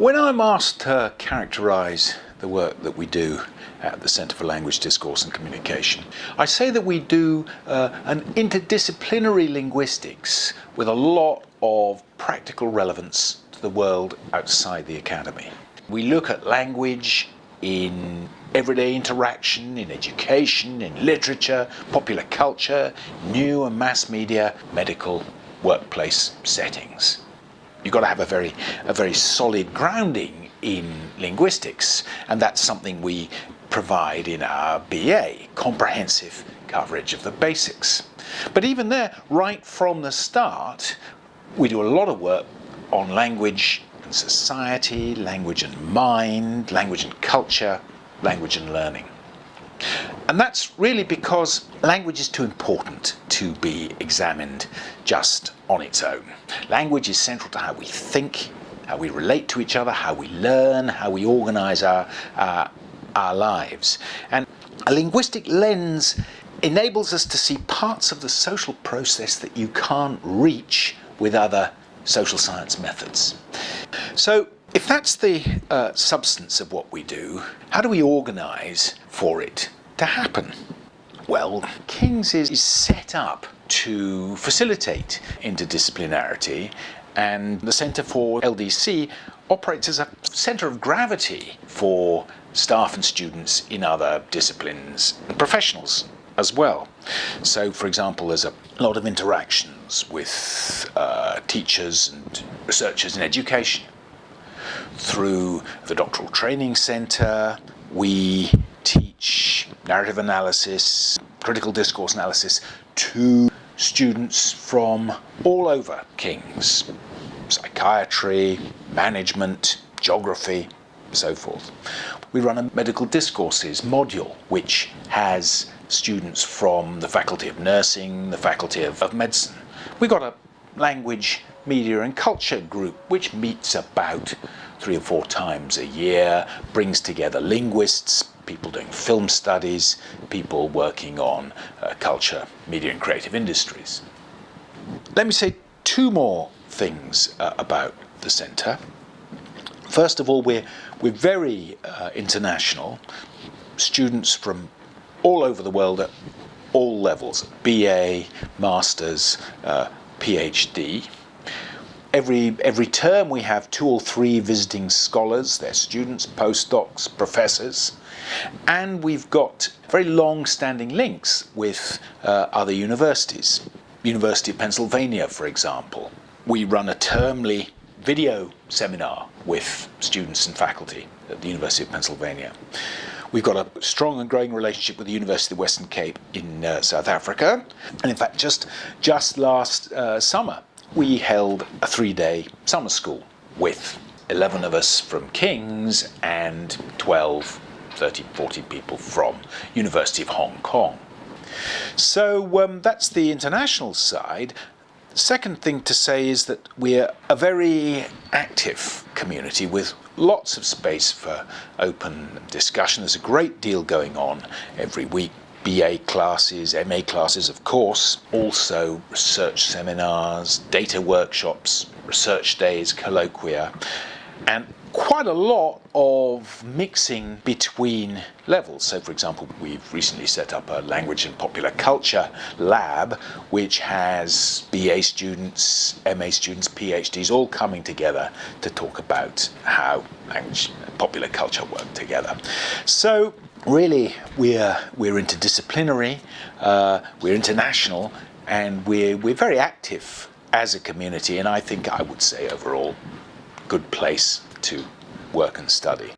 When I'm asked to characterise the work that we do at the Centre for Language, Discourse and Communication, I say that we do an interdisciplinary linguistics with a lot of practical relevance to the world outside the academy. We look at language in everyday interaction, in education, in literature, popular culture, new and mass media, medical, workplace settings. You've got to have a very solid grounding in linguistics, and that's something we provide in our BA, comprehensive coverage of the basics. But even there, right from the start, we do a lot of work on language and society, language and mind, language and culture, language and learning. And that's really because language is too important to be examined just on its own. Language is central to how we think, how we relate to each other, how we learn, how we organise our lives. And a linguistic lens enables us to see parts of the social process that you can't reach with other social science methods. So if that's the substance of what we do, how do we organise for it to happen? Well, King's is set up to facilitate interdisciplinarity, and the Centre for LDC operates as a centre of gravity for staff and students in other disciplines and professionals as well. So, for example, there's a lot of interactions with teachers and researchers in education. Through the Doctoral Training Centre, we teach narrative analysis, critical discourse analysis to students from all over King's. Psychiatry, management, geography, so forth. We run a Medical Discourses module, which has students from the Faculty of Nursing, the Faculty of Medicine. We've got a language, media and culture group which meets about 3 or 4 times a year, brings together linguists, people doing film studies, people working on culture, media and creative industries. Let me say 2 more things about the centre. First of all, we're very international. Students from all over the world at all levels, BA, Masters, PhD. Every term we have 2 or 3 visiting scholars, they're students, postdocs, professors, and we've got very long-standing links with other universities. University of Pennsylvania, for example. We run a termly video seminar with students and faculty at the University of Pennsylvania. We've got a strong and growing relationship with the University of the Western Cape in South Africa, and in fact just last summer we held a 3-day summer school with 11 of us from King's and 12, 30, 40 people from University of Hong Kong. So that's the international side. Second thing to say is that we're a very active community with lots of space for open discussion. There's a great deal going on every week. BA classes, MA classes, of course, also research seminars, data workshops, research days, colloquia, and quite a lot of mixing between levels. So, for example, we've recently set up a language and popular culture lab, which has BA students, MA students, PhDs, all coming together to talk about how language and popular culture work together. So, really, we're interdisciplinary, we're international, and we're very active as a community, and I think I would say overall good place to work and study.